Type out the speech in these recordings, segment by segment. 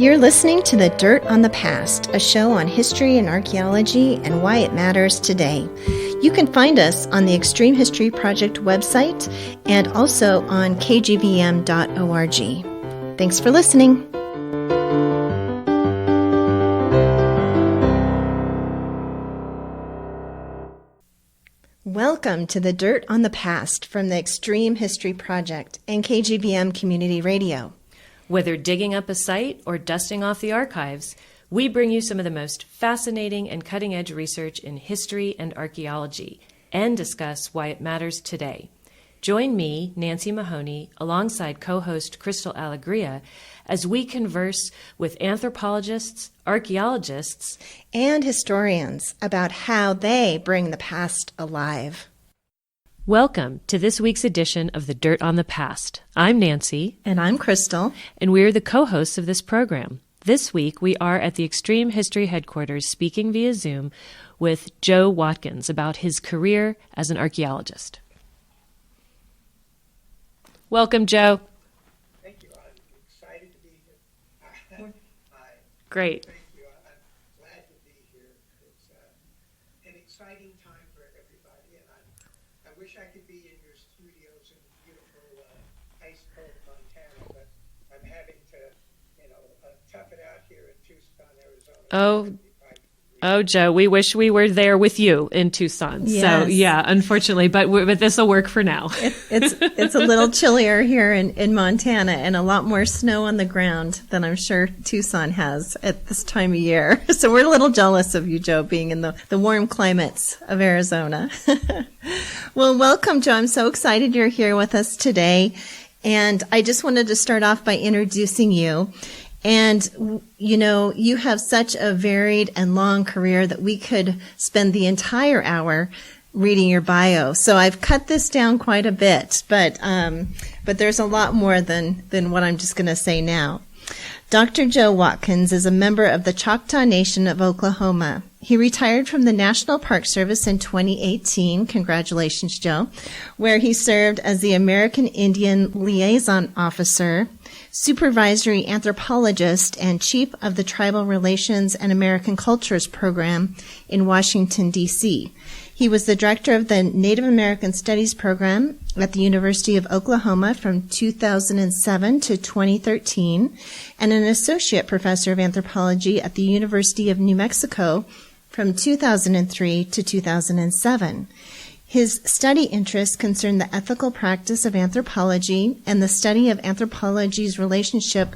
You're listening to The Dirt on the Past, a show on history and archaeology and why it matters today. You can find us on the Extreme History Project website and also on kgbm.org. Thanks for listening. Welcome to The Dirt on the Past from the Extreme History Project and KGBM Community Radio. Whether digging up a site or dusting off the archives, we bring you some of the most fascinating and cutting-edge research in history and archaeology and discuss why it matters today. Join me, Nancy Mahoney, alongside co-host Crystal Alegria, as we converse with anthropologists, archaeologists, and historians about how they bring the past alive. Welcome to this week's edition of The Dirt on the Past. I'm Nancy. And I'm Crystal. And we're the co-hosts of this program. This week, we are at the Extreme History Headquarters speaking via Zoom with Joe Watkins about his career as an archaeologist. Welcome, Joe. Thank you. I'm excited to be here. Great. Thank you. I'm glad to be here. It's an exciting time for everybody, and I wish I could be in your studios in beautiful ice cold Montana, but I'm having to, tough it out here in Tucson, Arizona. Oh, Joe, we wish we were there with you in Tucson. Yes. So, yeah, unfortunately, but this will work for now. It's a little chillier here in Montana and a lot more snow on the ground than I'm sure Tucson has at this time of year. So we're a little jealous of you, Joe, being in the warm climates of Arizona. Well, welcome, Joe. I'm so excited you're here with us today. And I just wanted to start off by introducing you. And, you have such a varied and long career that we could spend the entire hour reading your bio. So I've cut this down quite a bit, but there's a lot more than what I'm just going to say now. Dr. Joe Watkins is a member of the Choctaw Nation of Oklahoma. He retired from the National Park Service in 2018, congratulations, Joe, where he served as the American Indian Liaison Officer, Supervisory Anthropologist, and Chief of the Tribal Relations and American Cultures Program in Washington, D.C. He was the director of the Native American Studies Program at the University of Oklahoma from 2007 to 2013, and an associate professor of anthropology at the University of New Mexico from 2003 to 2007. His study interests concern the ethical practice of anthropology and the study of anthropology's relationship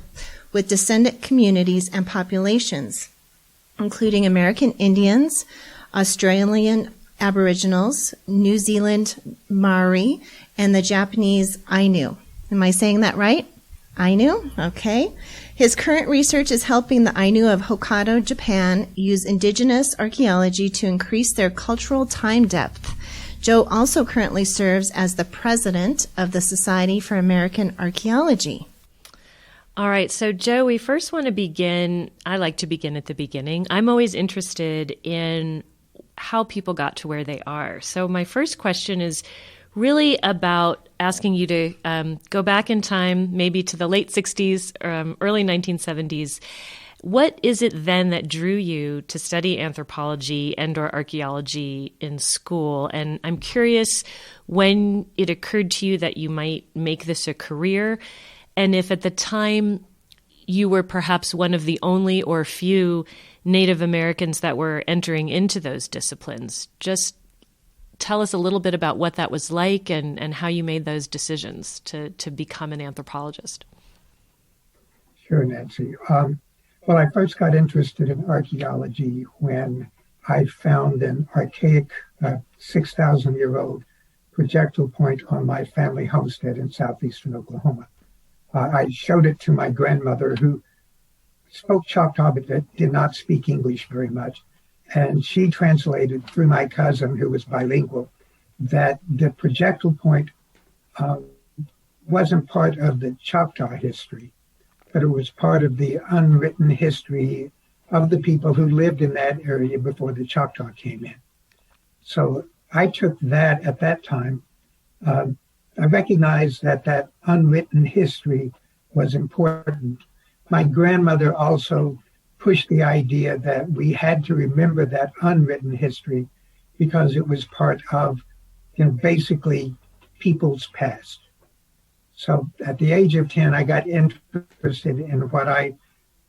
with descendant communities and populations, including American Indians, Australian Aboriginals, New Zealand Maori, and the Japanese Ainu. Am I saying that right? Ainu? Okay. His current research is helping the Ainu of Hokkaido, Japan, use indigenous archaeology to increase their cultural time depth. Joe also currently serves as the president of the Society for American Archaeology. All right, so Joe, we first want to begin, I like to begin at the beginning. I'm always interested in how people got to where they are. So my first question is really about asking you to go back in time, maybe to the late 60s, early 1970s. What is it then that drew you to study anthropology and or archaeology in school? And I'm curious when it occurred to you that you might make this a career, and if at the time you were perhaps one of the only or few Native Americans that were entering into those disciplines. Just tell us a little bit about what that was like and how you made those decisions to become an anthropologist. Sure, Nancy. Well, I first got interested in archaeology when I found an archaic 6,000-year-old projectile point on my family homestead in southeastern Oklahoma. I showed it to my grandmother, who spoke Choctaw but did not speak English very much. And she translated through my cousin, who was bilingual, that the projectile point wasn't part of the Choctaw history, but it was part of the unwritten history of the people who lived in that area before the Choctaw came in. So I took that at that time. I recognized that unwritten history was important my grandmother also pushed the idea that we had to remember that unwritten history because it was part of, basically people's past. So at the age of 10, I got interested in what I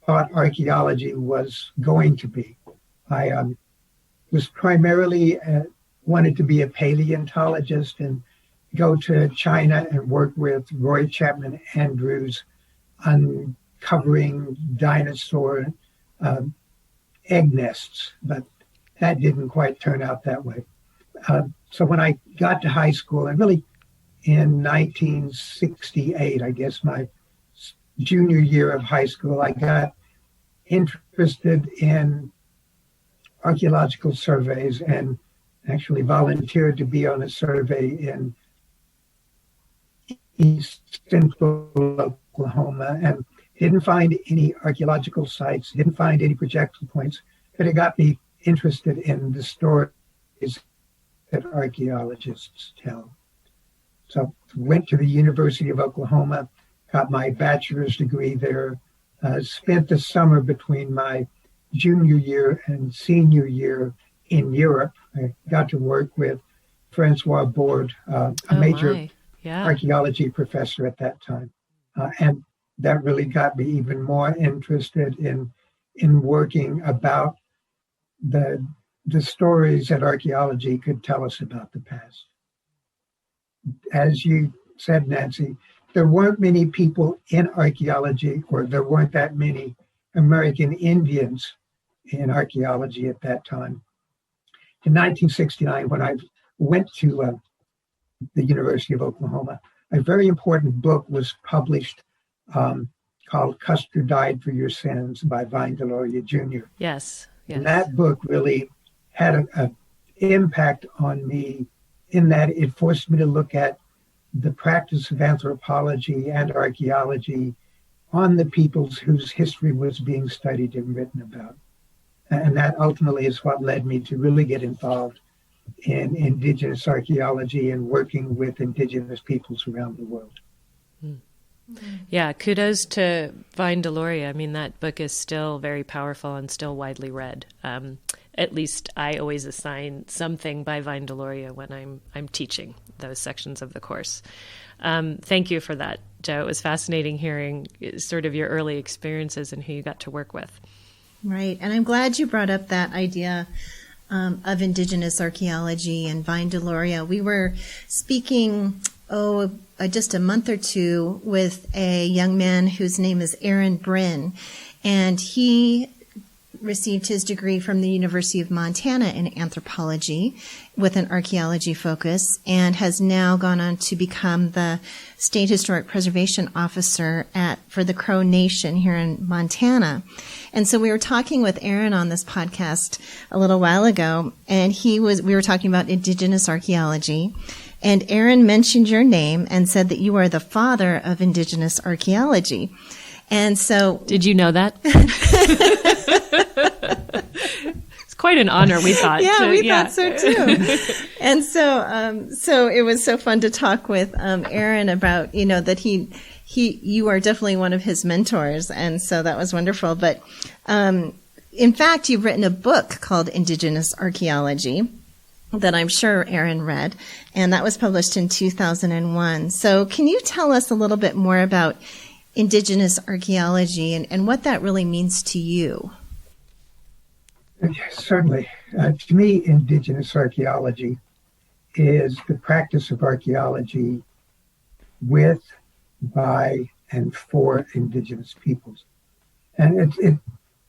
thought archaeology was going to be. I was primarily wanted to be a paleontologist and go to China and work with Roy Chapman Andrews uncovering dinosaur egg nests, but that didn't quite turn out that way. So when I got to high school, and really in 1968, I guess my junior year of high school, I got interested in archaeological surveys and actually volunteered to be on a survey in East Central Oklahoma, and didn't find any archaeological sites, didn't find any projection points, but it got me interested in the stories that archaeologists tell. So went to the University of Oklahoma, got my bachelor's degree there, spent the summer between my junior year and senior year in Europe. I got to work with Francois Borde, a major archaeology professor at that time. And that really got me even more interested in working about the stories that archaeology could tell us about the past. As you said, Nancy, there weren't many people in archaeology, or there weren't that many American Indians in archaeology at that time. In 1969, when I went to the University of Oklahoma, a very important book was published called Custer Died for Your Sins by Vine Deloria Jr. Yes. And that book really had an impact on me in that it forced me to look at the practice of anthropology and archaeology on the peoples whose history was being studied and written about. And that ultimately is what led me to really get involved in indigenous archaeology and working with indigenous peoples around the world. Yeah, kudos to Vine Deloria. I mean, that book is still very powerful and still widely read. At least I always assign something by Vine Deloria when I'm teaching those sections of the course. Thank you for that, Joe. It was fascinating hearing sort of your early experiences and who you got to work with. Right. And I'm glad you brought up that idea of indigenous archaeology and Vine Deloria. We were speaking, just a month or two with a young man whose name is Aaron Bryn, and he received his degree from the University of Montana in anthropology with an archaeology focus, and has now gone on to become the State Historic Preservation Officer for the Crow Nation here in Montana. And so we were talking with Aaron on this podcast a little while ago, and we were talking about indigenous archaeology, and Aaron mentioned your name and said that you are the father of indigenous archaeology. And so, did you know that? It's quite an honor, we thought. Yeah, we thought so too. And so it was so fun to talk with Aaron about, that you are definitely one of his mentors, and so that was wonderful. But in fact, you've written a book called Indigenous Archaeology that I'm sure Aaron read, and that was published in 2001. So can you tell us a little bit more about indigenous archaeology and what that really means to you? Yes, certainly. To me, indigenous archaeology is the practice of archaeology with, by, and for indigenous peoples. And it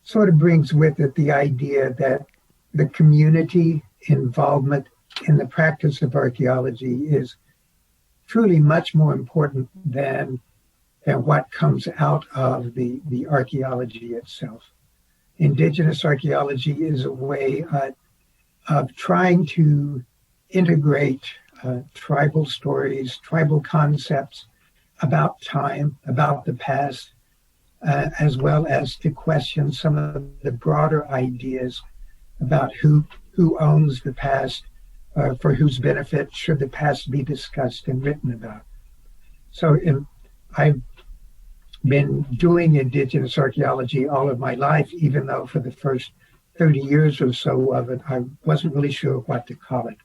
sort of brings with it the idea that the community involvement in the practice of archaeology is truly much more important than what comes out of the archaeology itself. Indigenous archaeology is a way of trying to integrate tribal stories, tribal concepts about time, about the past, as well as to question some of the broader ideas about who owns the past, for whose benefit should the past be discussed and written about. So I've been doing Indigenous archaeology all of my life, even though for the first 30 years or so of it, I wasn't really sure what to call it.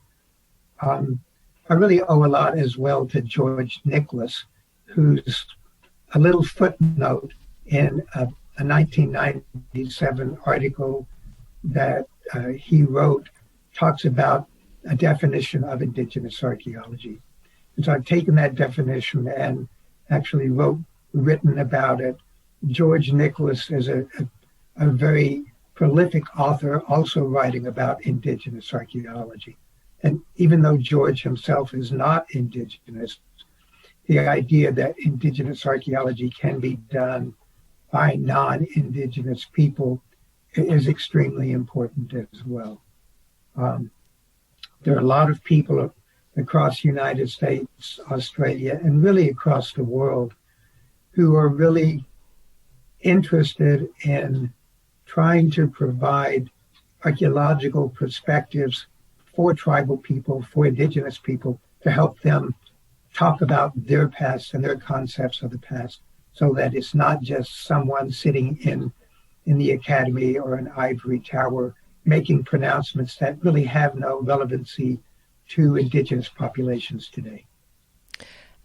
I really owe a lot as well to George Nicholas, who's a little footnote in a 1997 article that he wrote, talks about a definition of Indigenous archaeology. And so I've taken that definition and actually written about it. George Nicholas is a very prolific author, also writing about Indigenous archaeology. And even though George himself is not Indigenous, the idea that Indigenous archaeology can be done by non-Indigenous people is extremely important as well. There are a lot of people across the United States, Australia, and really across the world who are really interested in trying to provide archaeological perspectives for tribal people, for Indigenous people, to help them talk about their past and their concepts of the past, so that it's not just someone sitting in the academy or an ivory tower making pronouncements that really have no relevancy to Indigenous populations today.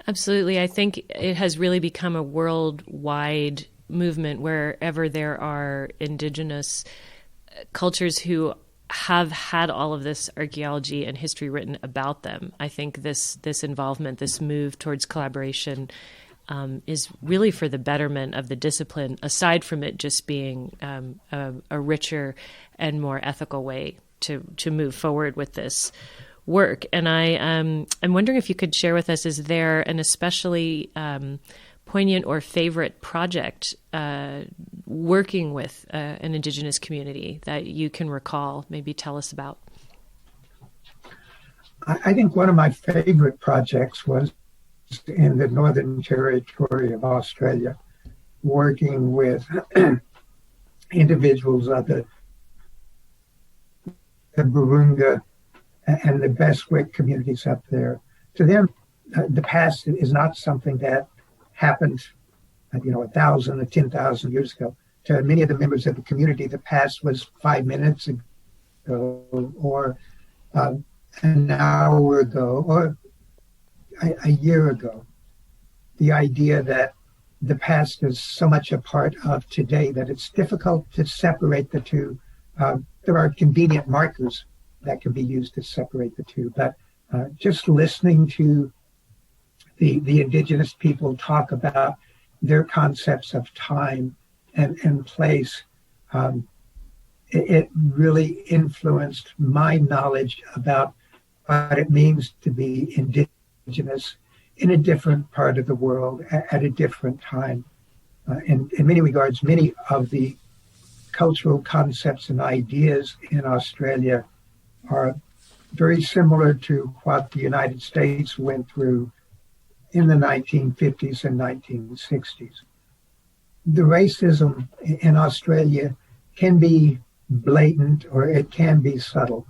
Absolutely. I think it has really become a worldwide movement wherever there are Indigenous cultures who have had all of this archaeology and history written about them. I think this involvement, this move towards collaboration, is really for the betterment of the discipline, aside from it just being a richer and more ethical way to move forward with this work. And I'm wondering if you could share with us, is there an especially poignant or favorite project working with an Indigenous community that you can recall? Maybe tell us about. I think one of my favorite projects was in the Northern Territory of Australia, working with individuals of the Burunga and the Bestwick communities up there. To them, the past is not something that happened, 1,000 or 10,000 years ago. To many of the members of the community, the past was 5 minutes ago, or an hour ago, or a year ago. The idea that the past is so much a part of today that it's difficult to separate the two. There are convenient markers that can be used to separate the two, but just listening to the Indigenous people talk about their concepts of time and place, it really influenced my knowledge about what it means to be Indigenous in a different part of the world at a different time. In many regards, many of the cultural concepts and ideas in Australia are very similar to what the United States went through in the 1950s and 1960s. The racism in Australia can be blatant or it can be subtle.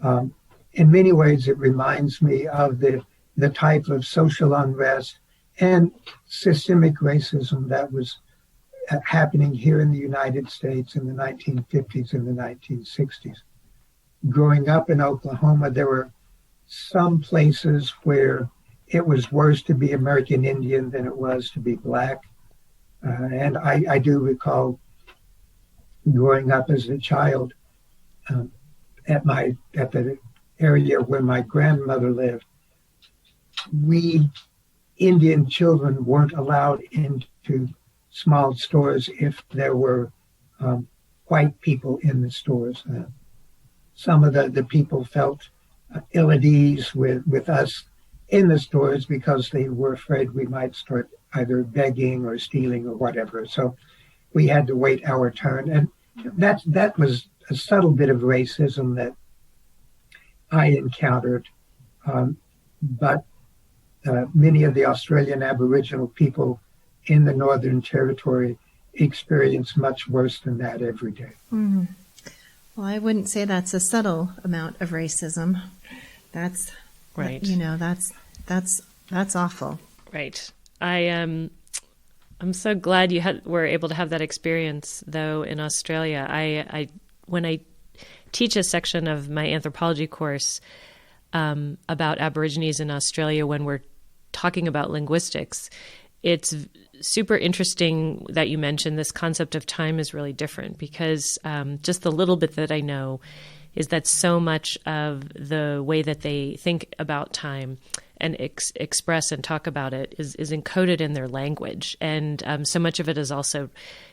In many ways, it reminds me of the type of social unrest and systemic racism that was happening here in the United States in the 1950s and the 1960s. Growing up in Oklahoma, there were some places where it was worse to be American Indian than it was to be Black. And I do recall growing up as a child at the area where my grandmother lived. We Indian children weren't allowed into small stores if there were white people in the stores. Some of the people felt ill at ease with us in the stores because they were afraid we might start either begging or stealing or whatever. So we had to wait our turn. And that was a subtle bit of racism that I encountered. But many of the Australian Aboriginal people in the Northern Territory experience much worse than that every day. Mm-hmm. Well, I wouldn't say that's a subtle amount of racism. That's right. That's awful. Right. I I'm so glad you were able to have that experience, though, in Australia. When I teach a section of my anthropology course about Aborigines in Australia, when we're talking about linguistics, it's super interesting that you mentioned this concept of time is really different, because just the little bit that I know is that so much of the way that they think about time and express and talk about it is encoded in their language. And so much of it is also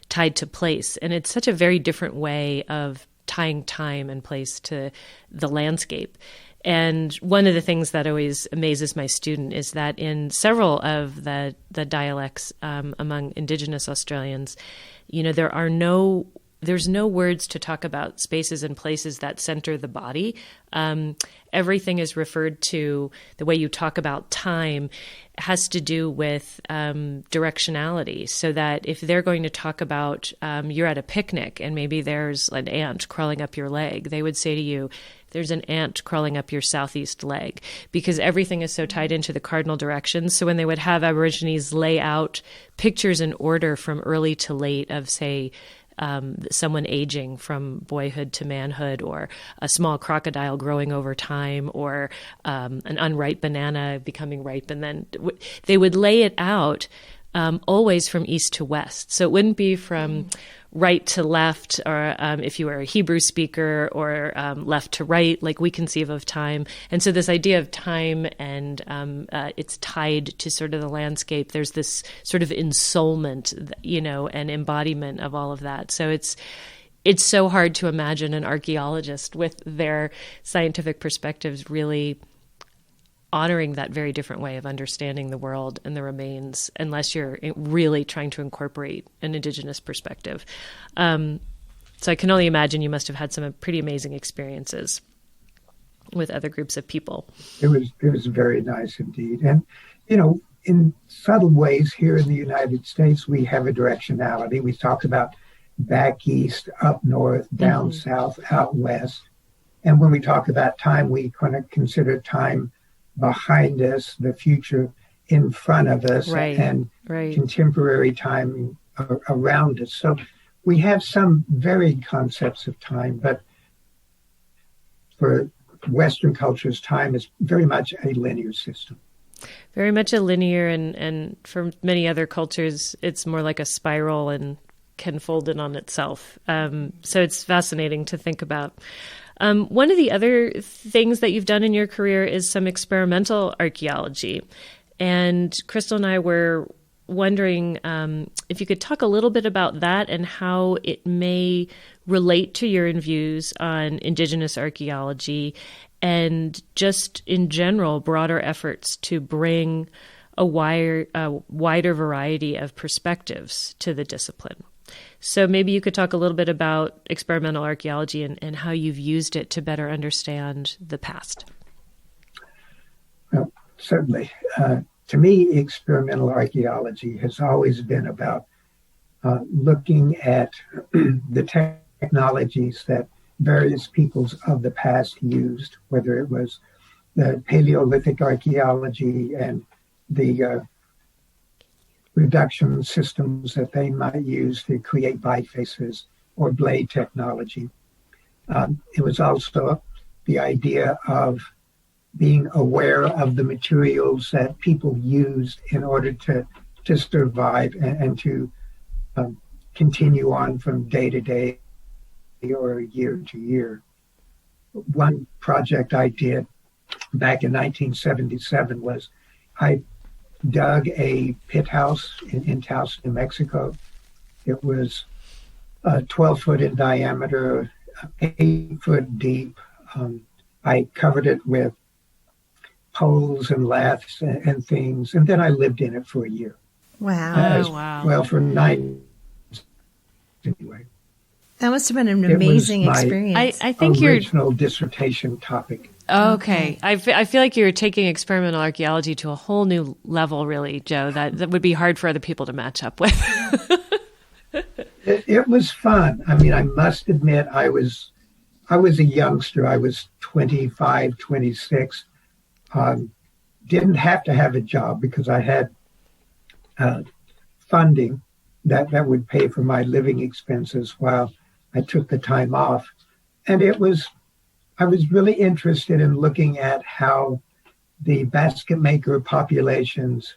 tied to place. And it's such a very different way of tying time and place to the landscape. And one of the things that always amazes my student is that in several of the dialects among Indigenous Australians, there's no words to talk about spaces and places that center the body. Everything is referred to, the way you talk about time has to do with directionality. So that if they're going to talk about, you're at a picnic and maybe there's an ant crawling up your leg, they would say to you, there's an ant crawling up your southeast leg, because everything is so tied into the cardinal directions. So when they would have Aborigines lay out pictures in order from early to late of, say, someone aging from boyhood to manhood, or a small crocodile growing over time, or an unripe banana becoming ripe, and then they would lay it out always from east to west. So it wouldn't be from right to left, or if you were a Hebrew speaker, or left to right, like we conceive of time. And so this idea of time and it's tied to sort of the landscape. There's this sort of ensoulment, and embodiment of all of that. So it's so hard to imagine an archaeologist with their scientific perspectives really honoring that very different way of understanding the world and the remains, unless you're really trying to incorporate an Indigenous perspective. So I can only imagine you must have had some pretty amazing experiences with other groups of people. It was very nice indeed. And, in subtle ways here in the United States, we have a directionality. We talk about back east, up north, down south, out west. And when we talk about time, we kind of consider time behind us, the future in front of us, and contemporary time around us. So we have some varied concepts of time, but for Western cultures, time is very much a linear system. Very much a linear, and for many other cultures, it's more like a spiral and can fold in on itself. So it's fascinating to think about. One of the other things that you've done in your career is some experimental archaeology. And Crystal and I were wondering if you could talk a little bit about that and how it may relate to your views on Indigenous archaeology and just in general broader efforts to bring a wider variety of perspectives to the discipline. So maybe you could talk a little bit about experimental archaeology and how you've used it to better understand the past. Well, certainly. To me, experimental archaeology has always been about looking at the technologies that various peoples of the past used, whether it was the Paleolithic archaeology and the reduction systems that they might use to create bifaces, or blade technology. It was also the idea of being aware of the materials that people used in order to survive and to continue on from day to day or year to year. One project I did back in 1977 was I dug a pit house in Taos, New Mexico. It was 12 foot in diameter, 8 foot deep. I covered it with poles and laths and things, and then I lived in it for a year. Wow. Wow. Well, for 9 anyway. That must have been an amazing experience. I think original dissertation topic. Okay. I feel like you're taking experimental archaeology to a whole new level, really, Joe, that would be hard for other people to match up with. It was fun. I mean, I must admit, I was a youngster. I was 25, 26. Didn't have to have a job because I had funding that would pay for my living expenses while I took the time off. And I was really interested in looking at how the basket maker populations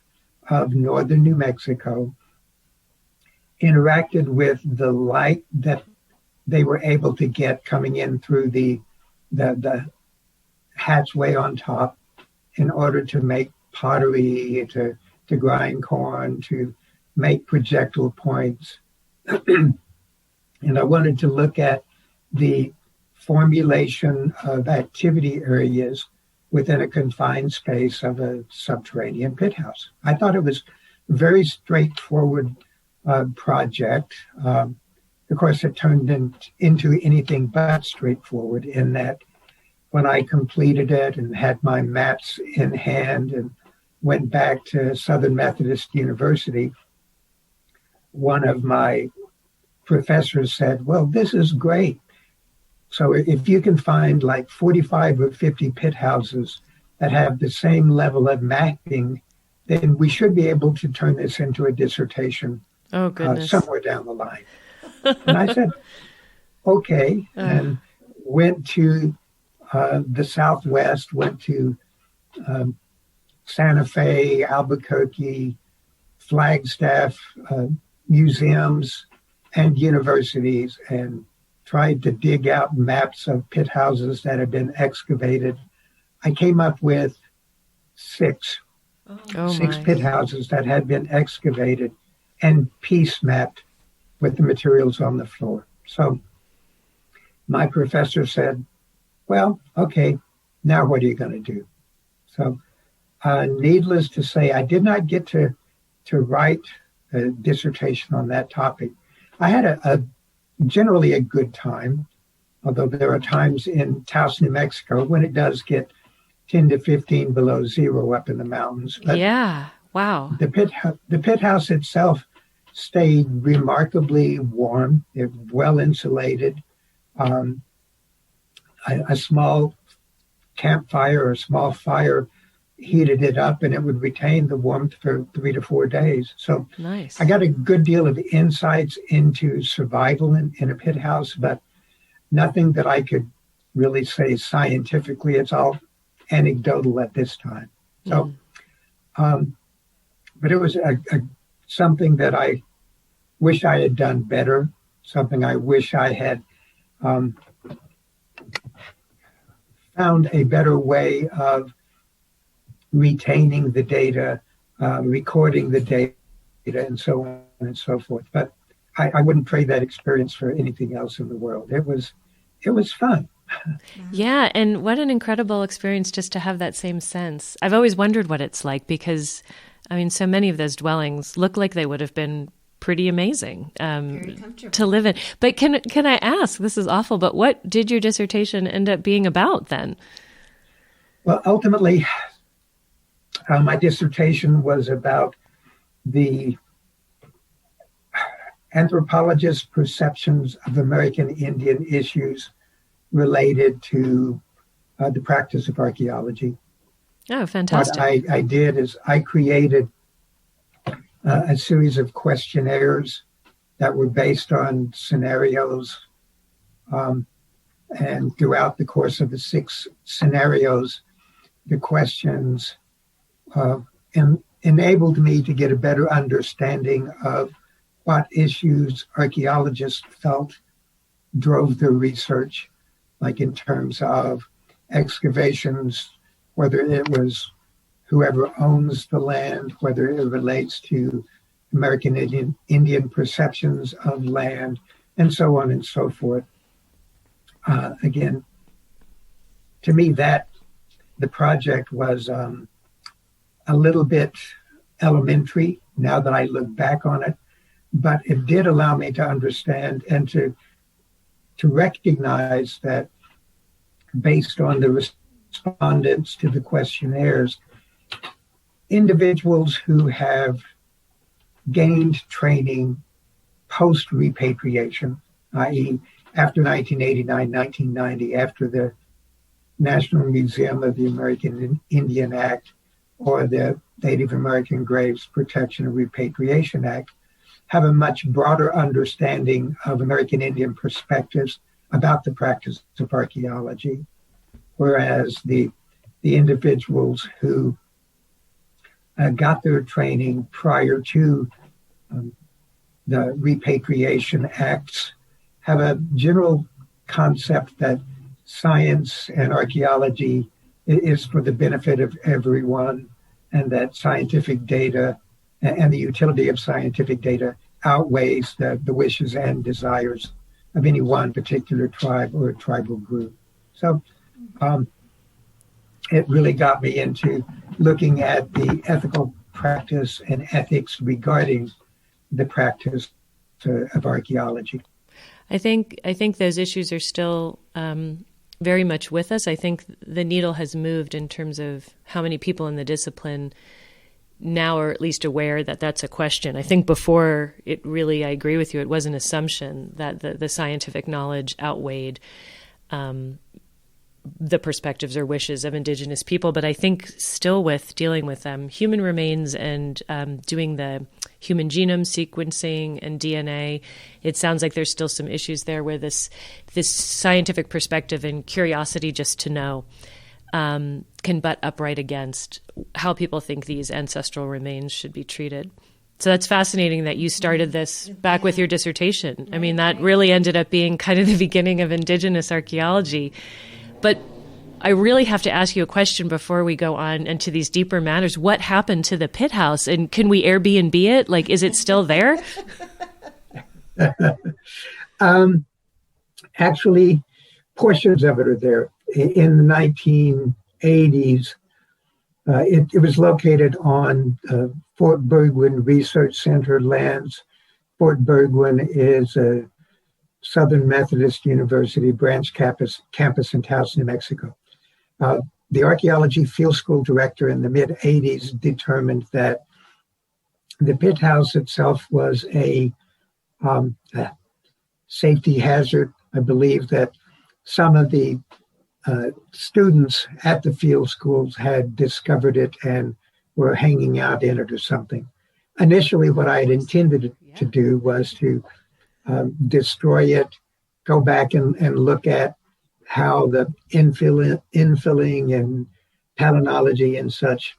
of northern New Mexico interacted with the light that they were able to get coming in through the hatchway on top in order to make pottery, to grind corn, to make projectile points. And I wanted to look at the formulation of activity areas within a confined space of a subterranean pit house. I thought it was a very straightforward project. Of course, it turned into anything but straightforward in that when I completed it and had my maps in hand and went back to Southern Methodist University, one of my professors said, well, this is great. So if you can find like 45 or 50 pit houses that have the same level of mapping, then we should be able to turn this into a dissertation somewhere down the line. And I said, okay, and went to the Southwest, went to Santa Fe, Albuquerque, Flagstaff, museums, and universities, and tried to dig out maps of pit houses that had been excavated. I came up with six pit houses that had been excavated and piece mapped with the materials on the floor. So my professor said, well, okay, now what are you going to do? So needless to say, I did not get to write a dissertation on that topic. I had a generally a good time, although there are times in Taos, New Mexico, when it does get 10 to 15 below zero up in the mountains. But yeah, wow. The pit house itself stayed remarkably warm. It was well insulated. A small campfire or a small fire heated it up, and it would retain the warmth for 3 to 4 days. So nice. I got a good deal of insights into survival in a pit house, but nothing that I could really say scientifically. It's all anecdotal at this time. So, but it was something that I wish I had done better, something I wish I had found a better way of retaining the data, recording the data, and so on and so forth. But I wouldn't trade that experience for anything else in the world. It was fun. Yeah, and what an incredible experience just to have that same sense. I've always wondered what it's like because, I mean, so many of those dwellings look like they would have been pretty amazing to live in. But can I ask, this is awful, but what did your dissertation end up being about then? Well, ultimately, my dissertation was about the anthropologist perceptions of American Indian issues related to the practice of archaeology. Oh, fantastic. What I did is I created a series of questionnaires that were based on scenarios. And throughout the course of the 6 scenarios, the questions enabled me to get a better understanding of what issues archaeologists felt drove their research, like in terms of excavations, whether it was whoever owns the land, whether it relates to American Indian perceptions of land, and so on and so forth. Again, to me, that the project was a little bit elementary now that I look back on it, but it did allow me to understand and to recognize that based on the respondents to the questionnaires, individuals who have gained training post-repatriation, i.e. after 1989, 1990, after the National Museum of the American Indian Act or the Native American Graves Protection and Repatriation Act, have a much broader understanding of American Indian perspectives about the practice of archaeology, whereas the individuals who got their training prior to the repatriation acts have a general concept that science and archaeology is for the benefit of everyone, and that scientific data and the utility of scientific data outweighs the wishes and desires of any one particular tribe or tribal group. So it really got me into looking at the ethical practice and ethics regarding the practice of archaeology. I think those issues are still very much with us. I think the needle has moved in terms of how many people in the discipline now are at least aware that that's a question. I think before it really, I agree with you, it was an assumption that the scientific knowledge outweighed the perspectives or wishes of Indigenous people. But I think still with dealing with human remains and doing the human genome sequencing and DNA, it sounds like there's still some issues there where this scientific perspective and curiosity just to know can butt up right against how people think these ancestral remains should be treated. So that's fascinating that you started this back with your dissertation. I mean, that really ended up being kind of the beginning of Indigenous archaeology. But I really have to ask you a question before we go on into these deeper matters. What happened to the pit house? And can we Airbnb it? Like, is it still there? Actually, portions of it are there. In the 1980s, it was located on Fort Bergwin Research Center lands. Fort Bergwin is a Southern Methodist University branch campus in Taos, New Mexico. The archaeology field school director in the mid-80s determined that the pit house itself was a safety hazard. I believe that some of the students at the field schools had discovered it and were hanging out in it or something. Initially, what I had intended to do was to destroy it, go back and look at how the infilling and palynology and such,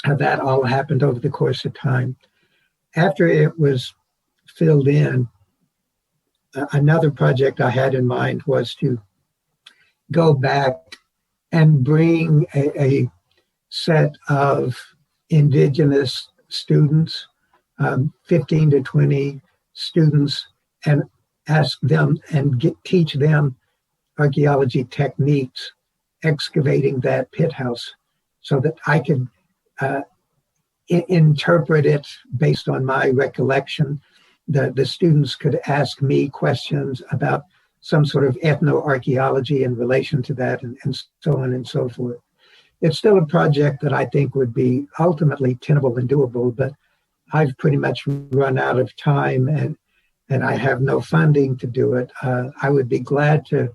how that all happened over the course of time. After it was filled in, another project I had in mind was to go back and bring a set of Indigenous students, 15 to 20 students, and ask them and teach them archaeology techniques, excavating that pit house, so that I could interpret it based on my recollection. The students could ask me questions about some sort of ethnoarchaeology in relation to that, and so on and so forth. It's still a project that I think would be ultimately tenable and doable, but I've pretty much run out of time and I have no funding to do it. I would be glad to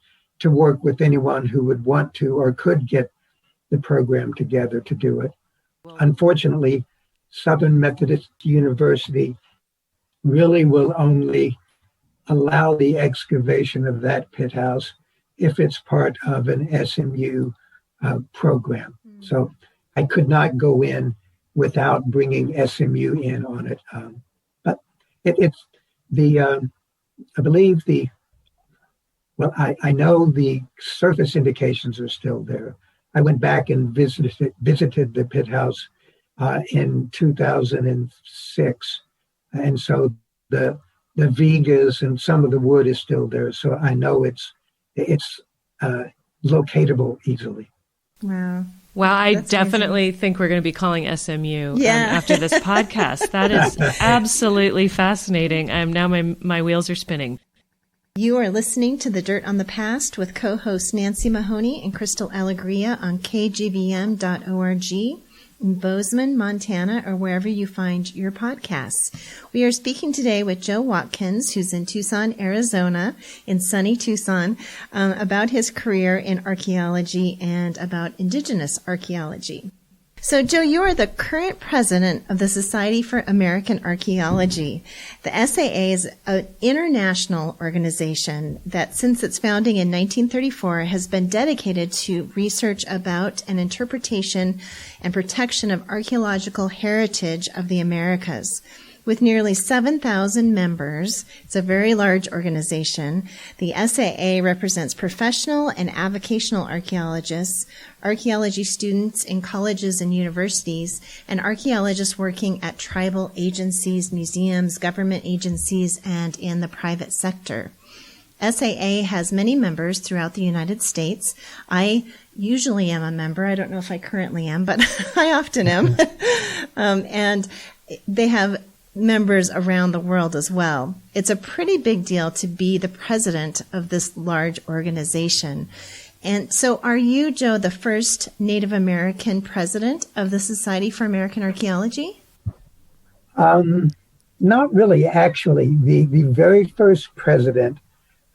work with anyone who would want to or could get the program together to do it. Unfortunately, Southern Methodist University really will only allow the excavation of that pit house if it's part of an SMU program. So I could not go in without bringing SMU in on it. But it's the, I believe I know the surface indications are still there. I went back and visited the pit house in 2006. And so the vigas and some of the wood is still there. So I know it's locatable easily. Wow. Wow, I That's definitely amazing. think we're going to be calling SMU Yeah. after this podcast. That is absolutely fascinating. Now my wheels are spinning. You are listening to The Dirt on the Past with co-hosts Nancy Mahoney and Crystal Alegria on kgvm.org in Bozeman, Montana, or wherever you find your podcasts. We are speaking today with Joe Watkins, who's in Tucson, Arizona, in sunny Tucson, about his career in archaeology and about Indigenous archaeology. So, Joe, you are the current president of the Society for American Archaeology. The SAA is an international organization that, since its founding in 1934, has been dedicated to research about and interpretation and protection of archaeological heritage of the Americas. With nearly 7,000 members, it's a very large organization. The SAA represents professional and avocational archaeologists, archaeology students in colleges and universities, and archaeologists working at tribal agencies, museums, government agencies, and in the private sector. SAA has many members throughout the United States. I usually am a member. I don't know if I currently am, but I often am. And they have members around the world as well. It's a pretty big deal to be the president of this large organization. And so are you, Joe, the first Native American president of the Society for American Archaeology? Not really, actually. The very first president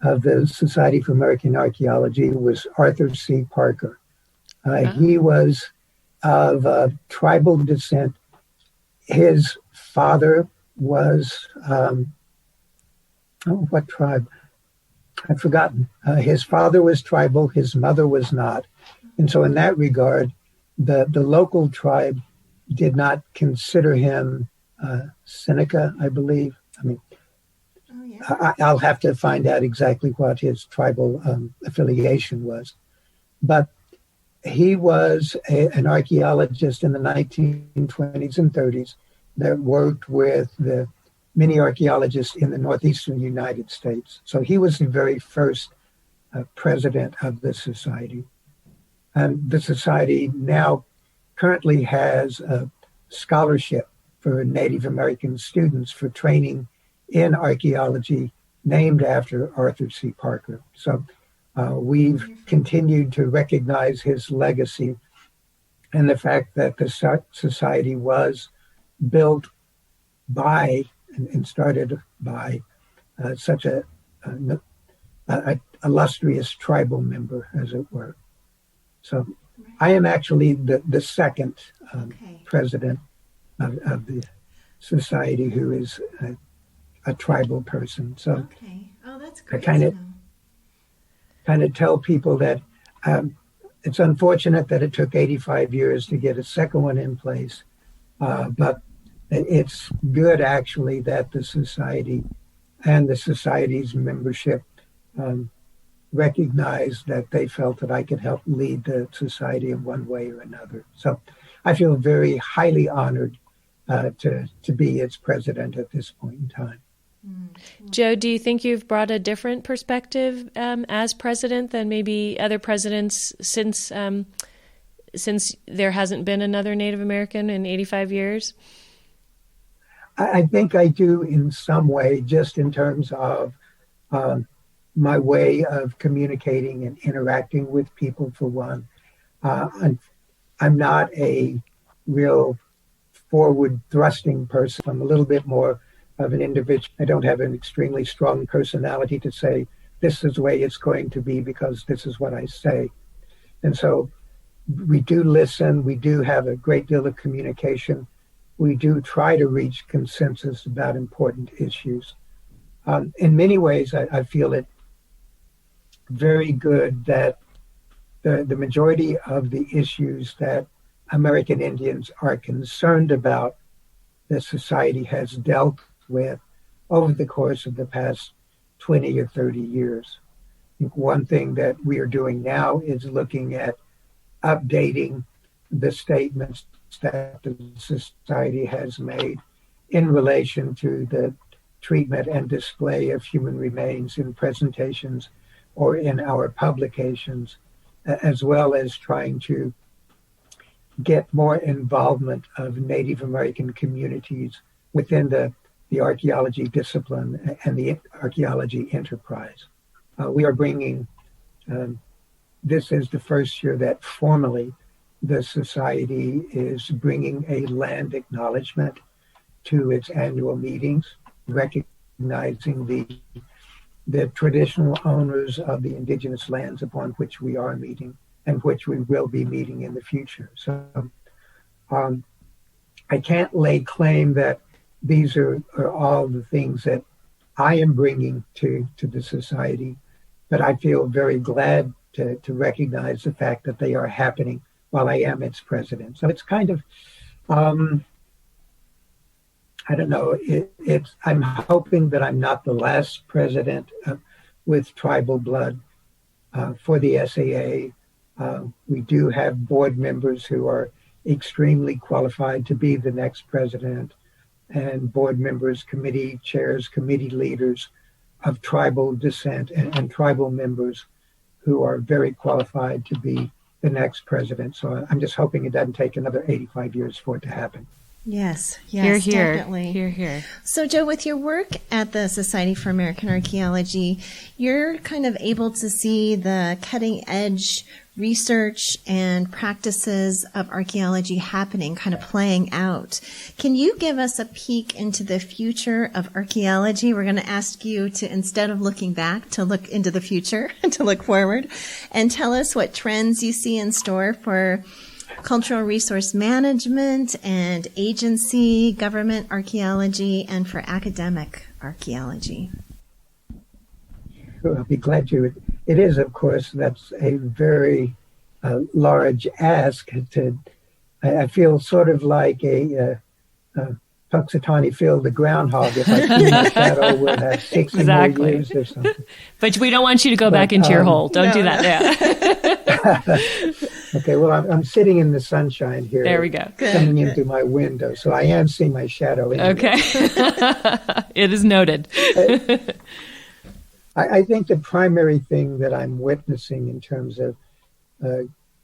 of the Society for American Archaeology was Arthur C. Parker. He was of tribal descent. His father was, what tribe? I've forgotten. His father was tribal, his mother was not. And so in that regard, the local tribe did not consider him Seneca, I believe. I mean, I'll have to find out exactly what his tribal affiliation was. But he was an archaeologist in the 1920s and 30s that worked with the many archaeologists in the northeastern United States. So he was the very first president of the society. And the society now currently has a scholarship for Native American students for training in archaeology named after Arthur C. Parker. So we've continued to recognize his legacy and the fact that the society was built by and started by such a illustrious tribal member, as it were. So I am actually the second president of the society who is a tribal person. So that's great. I kind of tell people that it's unfortunate that it took 85 years to get a second one in place, but it's good actually that the society and the society's membership recognized that they felt that I could help lead the society in one way or another. So I feel very highly honored to be its president at this point in time. Joe, do you think you've brought a different perspective as president than maybe other presidents since there hasn't been another Native American in 85 years? I think I do in some way, just in terms of my way of communicating and interacting with people, for one. I'm not a real forward-thrusting person. I'm a little bit more of an individual. I don't have an extremely strong personality to say, this is the way it's going to be because this is what I say. And so we do listen. We do have a great deal of communication. We do try to reach consensus about important issues. In many ways, I feel it very good that the majority of the issues that American Indians are concerned about, the society has dealt with over the course of the past 20 or 30 years. I think one thing that we are doing now is looking at updating the statements that the society has made in relation to the treatment and display of human remains in presentations or in our publications, as well as trying to get more involvement of Native American communities within the archaeology discipline and the archaeology enterprise. We are bringing, this is the first year that formally the society is bringing a land acknowledgement to its annual meetings, recognizing the traditional owners of the indigenous lands upon which we are meeting and which we will be meeting in the future. So I can't lay claim that these are all the things that I am bringing to the society, but I feel very glad to recognize the fact that they are happening while I am its president. So it's kind of, I don't know, I'm hoping that I'm not the last president with tribal blood for the SAA. We do have board members who are extremely qualified to be the next president, and board members, committee chairs, committee leaders of tribal descent and tribal members who are very qualified to be the next president. So I'm just hoping it doesn't take another 85 years for it to happen. Yes, hear, hear. Definitely. Hear, hear. So, Joe, with your work at the Society for American Archaeology, you're kind of able to see the cutting edge research and practices of archaeology happening, kind of playing out. Can you give us a peek into the future of archaeology? We're going to ask you to, instead of looking back, to look into the future, to look forward, and tell us what trends you see in store for cultural resource management and agency, government archaeology, and for academic archaeology. Sure, I'll be glad to. It is, of course, that's a very large ask. I feel sort of like a Punxsutawney Phil the groundhog if I see my shadow would have 60 more years or something. But we don't want you to go back into your hole. Don't do that. Yeah. Okay, well, I'm sitting in the sunshine here. There we go. Coming in through my window, so I am seeing my shadow. Okay. It is noted. I think the primary thing that I'm witnessing in terms of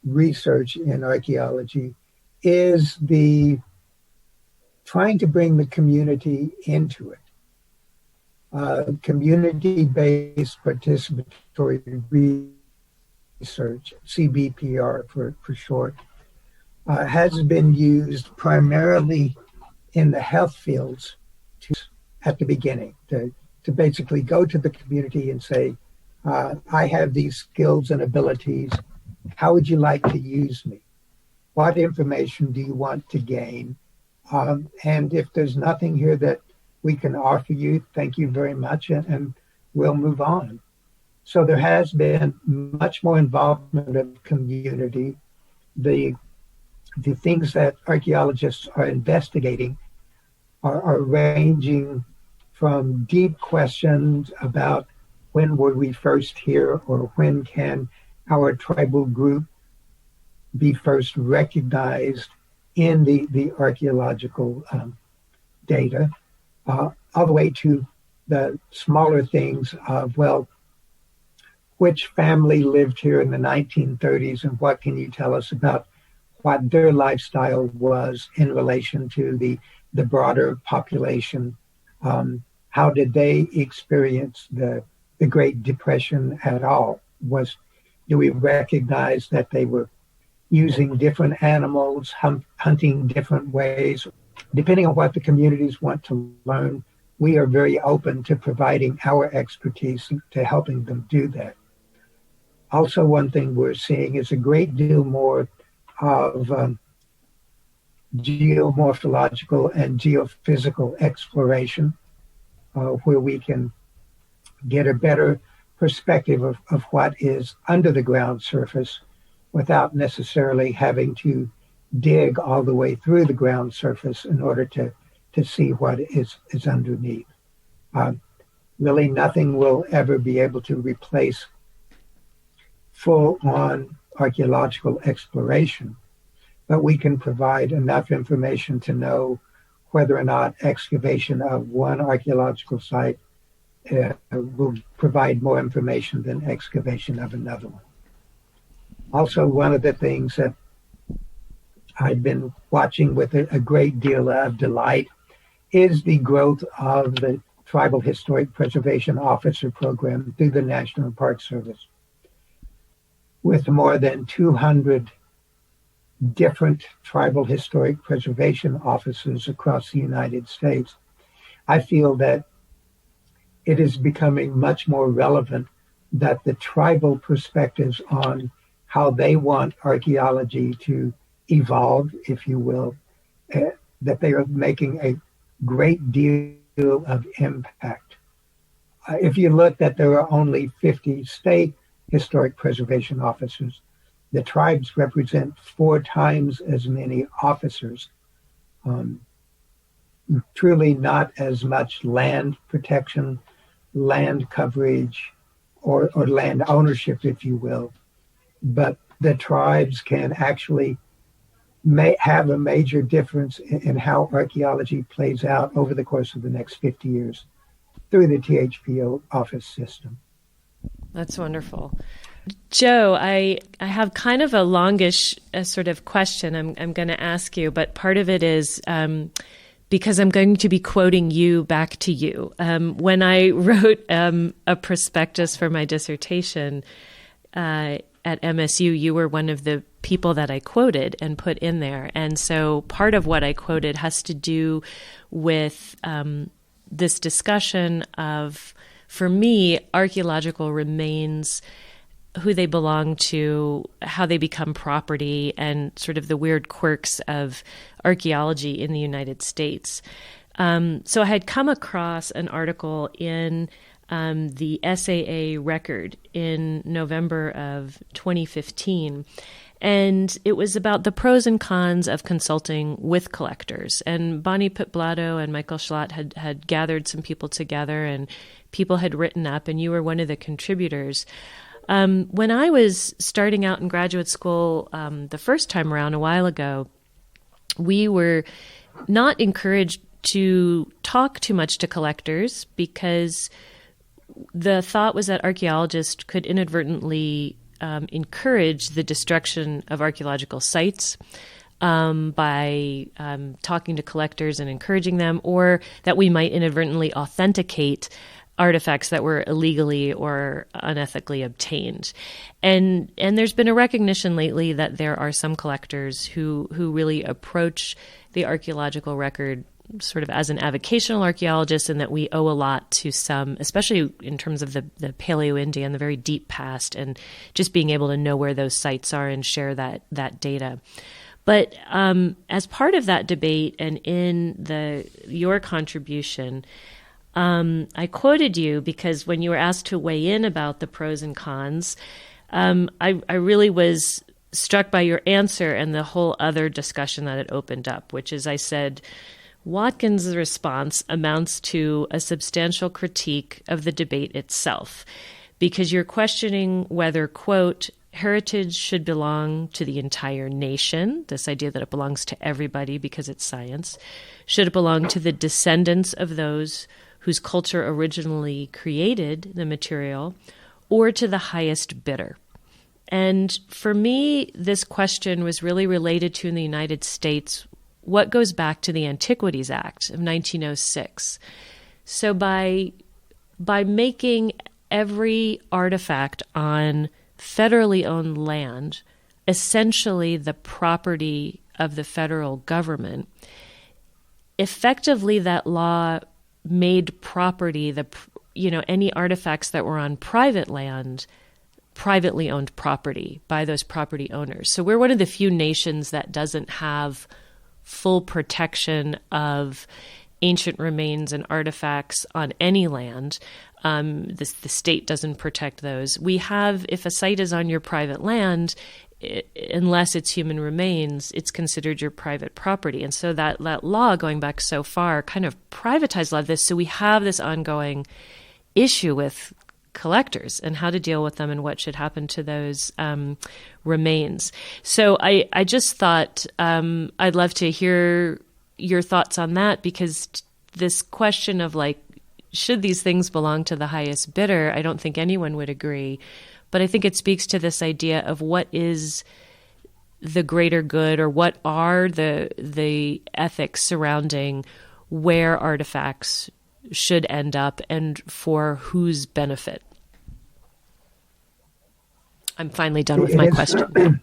research in archaeology is the trying to bring the community into it. Community-based participatory research, CBPR for short, has been used primarily in the health fields at the beginning to basically go to the community and say, I have these skills and abilities. How would you like to use me? What information do you want to gain? And if there's nothing here that we can offer you, thank you very much, and we'll move on. So there has been much more involvement of community. The things that archaeologists are investigating are ranging from deep questions about when were we first here, or when can our tribal group be first recognized in the archaeological data, all the way to the smaller things of, well, which family lived here in the 1930s, and what can you tell us about what their lifestyle was in relation to the broader population? How did they experience the Great Depression at all? Do we recognize that they were using different animals, hunting different ways? Depending on what the communities want to learn, we are very open to providing our expertise to helping them do that. Also, one thing we're seeing is a great deal more of geomorphological and geophysical exploration, where we can get a better perspective of what is under the ground surface without necessarily having to dig all the way through the ground surface in order to see what is underneath. Really, nothing will ever be able to replace full-on archaeological exploration, but we can provide enough information to know whether or not excavation of one archaeological site will provide more information than excavation of another one. Also, one of the things that I've been watching with a great deal of delight is the growth of the Tribal Historic Preservation Officer Program through the National Park Service. With more than 200 different tribal historic preservation offices across the United States, I feel that it is becoming much more relevant that the tribal perspectives on how they want archaeology to evolved, if you will, that they are making a great deal of impact. If you look that there are only 50 state historic preservation officers, the tribes represent 4 times as many officers. Truly not as much land protection, land coverage, or land ownership, if you will. But the tribes can actually have a major difference in how archaeology plays out over the course of the next 50 years through the THPO office system. That's wonderful. Joe, I have kind of a longish sort of question I'm going to ask you, but part of it is because I'm going to be quoting you back to you. When I wrote a prospectus for my dissertation at MSU, you were one of the people that I quoted and put in there. And so part of what I quoted has to do with this discussion of, for me, archaeological remains, who they belong to, how they become property, and sort of the weird quirks of archaeology in the United States. So I had come across an article in the SAA record in November of 2015, and it was about the pros and cons of consulting with collectors. And Bonnie Pitblato and Michael Schlatt had gathered some people together, and people had written up, and you were one of the contributors. When I was starting out in graduate school the first time around a while ago, we were not encouraged to talk too much to collectors because the thought was that archaeologists could inadvertently encourage the destruction of archaeological sites by talking to collectors and encouraging them, or that we might inadvertently authenticate artifacts that were illegally or unethically obtained. And there's been a recognition lately that there are some collectors who really approach the archaeological record sort of as an avocational archaeologist, and that we owe a lot to some, especially in terms of the Paleo-Indian, the very deep past, and just being able to know where those sites are and share that data. But as part of that debate and in your contribution, I quoted you because when you were asked to weigh in about the pros and cons, I really was struck by your answer and the whole other discussion that it opened up, which is, I said, Watkins' response amounts to a substantial critique of the debate itself, because you're questioning whether, quote, heritage should belong to the entire nation, this idea that it belongs to everybody because it's science, should it belong to the descendants of those whose culture originally created the material, or to the highest bidder. And for me, this question was really related to, in the United States, what goes back to the Antiquities Act of 1906. So by making every artifact on federally owned land essentially the property of the federal government, effectively that law made property, any artifacts that were on private land, privately owned property by those property owners. So we're one of the few nations that doesn't have full protection of ancient remains and artifacts on any land. The state doesn't protect those. We have, if a site is on your private land, unless it's human remains, it's considered your private property. And so that law, going back so far, kind of privatized a lot of this. So we have this ongoing issue with collectors and how to deal with them and what should happen to those remains. So I just thought I'd love to hear your thoughts on that, because this question of should these things belong to the highest bidder, I don't think anyone would agree. But I think it speaks to this idea of what is the greater good, or what are the ethics surrounding where artifacts should end up and for whose benefit. I'm finally done with my question.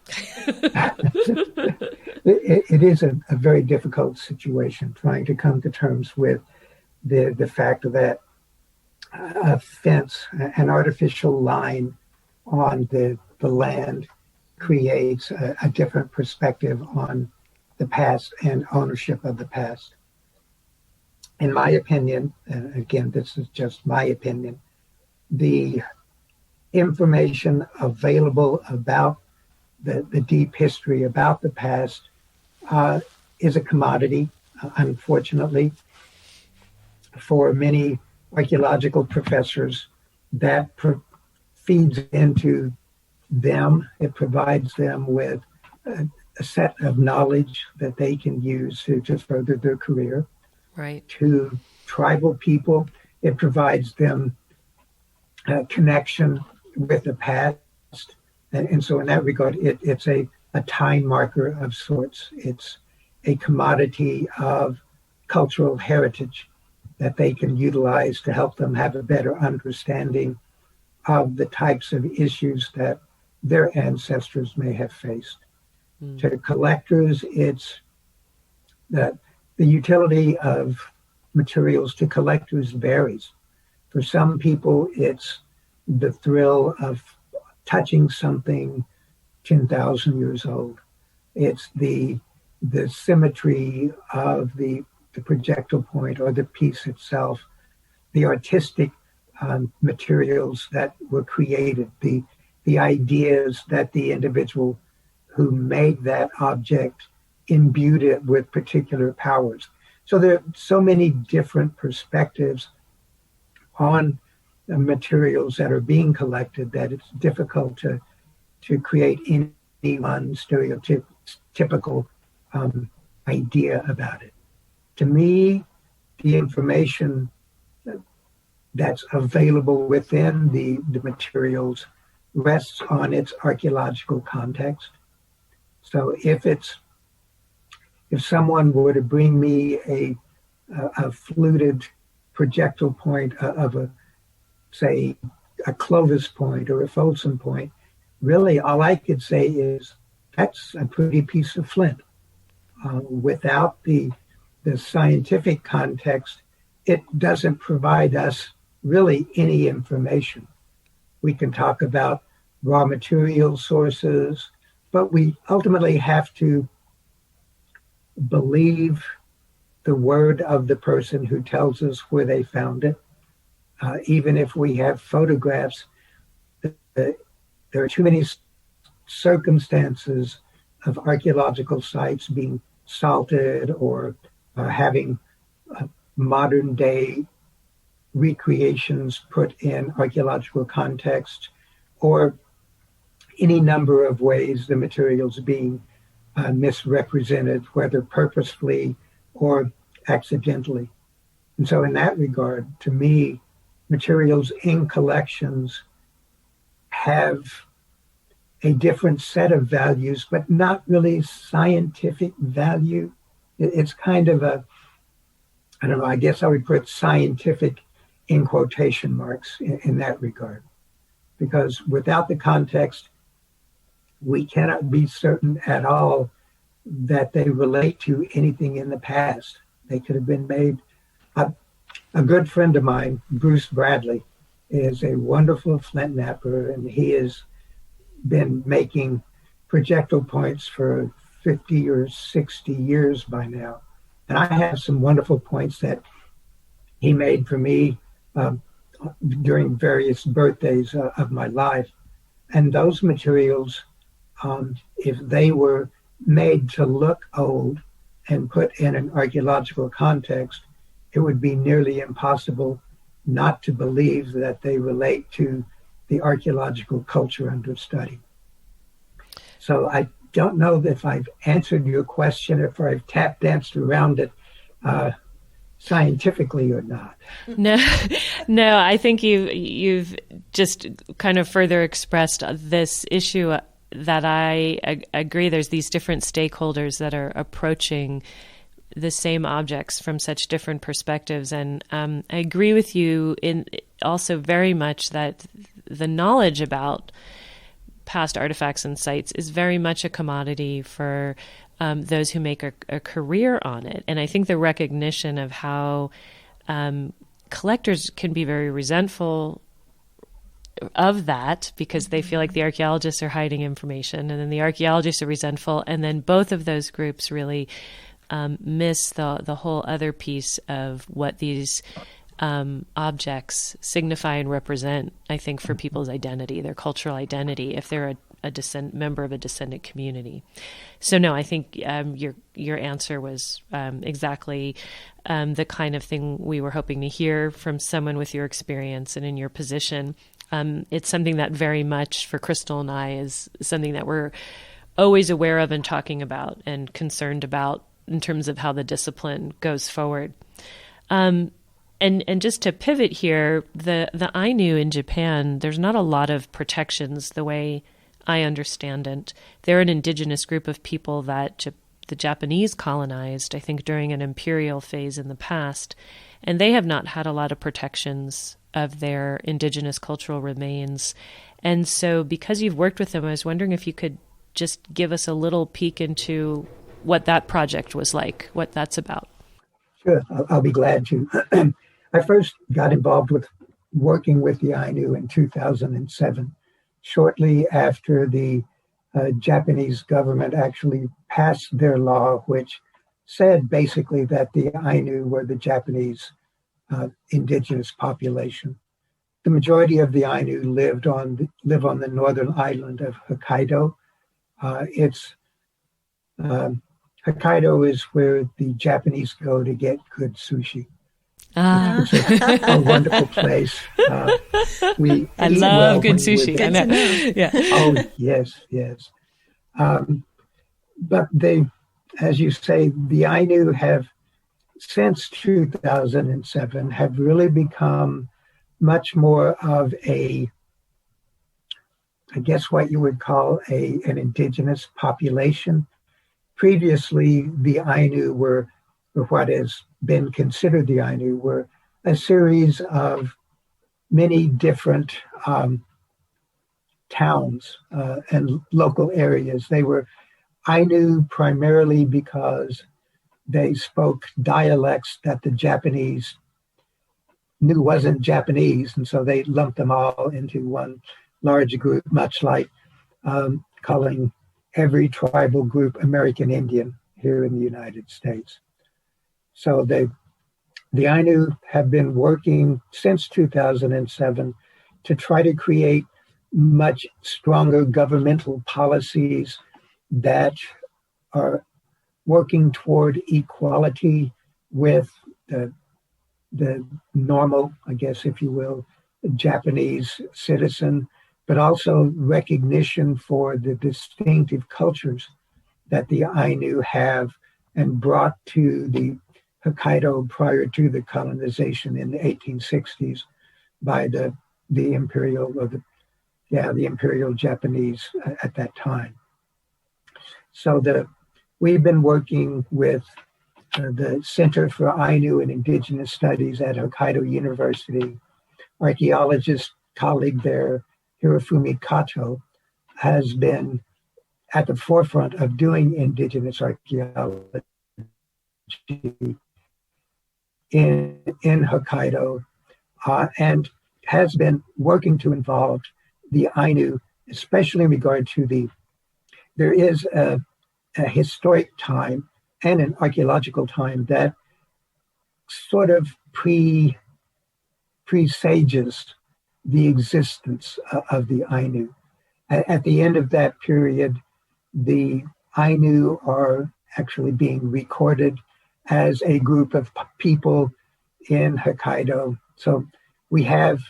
It is a very difficult situation, trying to come to terms with the fact that a fence, an artificial line on the land, creates a different perspective on the past and ownership of the past. In my opinion, and again, this is just my opinion, the information available about the deep history, about the past, is a commodity, unfortunately, for many archaeological professors. That feeds into them. It provides them with a set of knowledge that they can use to further their career. Right. To tribal people, it provides them a connection with the past. And so in that regard, it's a time marker of sorts. It's a commodity of cultural heritage that they can utilize to help them have a better understanding of the types of issues that their ancestors may have faced. To collectors, it's the utility of materials to collectors varies. For some people, it's the thrill of touching something 10,000 years old. It's the symmetry of the projectile point or the piece itself, the artistic materials that were created, the ideas that the individual who made that object imbued it with particular powers. So there are so many different perspectives on the materials that are being collected that it's difficult to create any one stereotypical idea about it. To me, the information that's available within the materials rests on its archaeological context. So if someone were to bring me a fluted projectile point of say a Clovis point or a Folsom point, really all I could say is that's a pretty piece of flint. Without the scientific context, it doesn't provide us really any information. We can talk about raw material sources, but we ultimately have to believe the word of the person who tells us where they found it. Even if we have photographs, there are too many circumstances of archaeological sites being salted or having modern day recreations put in archaeological context, or any number of ways the materials being misrepresented, whether purposefully or accidentally. And so in that regard, to me, materials in collections have a different set of values, but not really scientific value. It's kind of I don't know, I guess I would put scientific in quotation marks in that regard. Because without the context, we cannot be certain at all that they relate to anything in the past. They could have been made. A good friend of mine, Bruce Bradley, is a wonderful flint knapper, and he has been making projectile points for 50 or 60 years by now. And I have some wonderful points that he made for me during various birthdays of my life. And those materials, if they were made to look old and put in an archaeological context, it would be nearly impossible not to believe that they relate to the archaeological culture under study. So I don't know if I've answered your question, if I've tap danced around it scientifically or not. No, I think you've just kind of further expressed this issue that I agree. There's these different stakeholders that are approaching the same objects from such different perspectives. And I agree with you in also very much that the knowledge about past artifacts and sites is very much a commodity for those who make a career on it. And I think the recognition of how collectors can be very resentful of that because they feel like the archaeologists are hiding information, and then the archaeologists are resentful, and then both of those groups really miss the whole other piece of what these objects signify and represent, I think, for people's identity, their cultural identity, if they're a member of a descendant community. So no, I think your answer was exactly the kind of thing we were hoping to hear from someone with your experience and in your position. It's something that very much for Crystal and I is something that we're always aware of and talking about and concerned about in terms of how the discipline goes forward. And just to pivot here, the Ainu in Japan, there's not a lot of protections the way I understand it. They're an indigenous group of people that the Japanese colonized, I think, during an imperial phase in the past, and they have not had a lot of protections of their indigenous cultural remains. And so because you've worked with them, I was wondering if you could just give us a little peek into what that project was like, what that's about. Sure, I'll be glad to. I first got involved with working with the Ainu in 2007, shortly after the Japanese government actually passed their law, which said basically that the Ainu were the Japanese indigenous population. The majority of the Ainu live on the northern island of Hokkaido. Hokkaido is where the Japanese go to get good sushi. It's a wonderful place. I love good sushi. I know. Yeah. Oh, yes. But they, as you say, the Ainu have, since 2007, have really become much more of I guess what you would call an indigenous population. Previously, the Ainu were, or what has been considered the Ainu, were a series of many different towns and local areas. They were Ainu primarily because they spoke dialects that the Japanese knew wasn't Japanese, and so they lumped them all into one large group, much like calling every tribal group American Indian here in the United States. So the Ainu have been working since 2007 to try to create much stronger governmental policies that are working toward equality with the normal, I guess, if you will, Japanese citizen, but also recognition for the distinctive cultures that the Ainu have and brought to the Hokkaido prior to the colonization in the 1860s by the imperial Japanese at that time. So we've been working with the Center for Ainu and Indigenous Studies at Hokkaido University. Archaeologist colleague there, Hirofumi Kato, has been at the forefront of doing indigenous archaeology in Hokkaido and has been working to involve the Ainu, especially in regard to there is a historic time and an archaeological time that sort of presages the existence of the Ainu. At the end of that period, the Ainu are actually being recorded as a group of people in Hokkaido. So we have,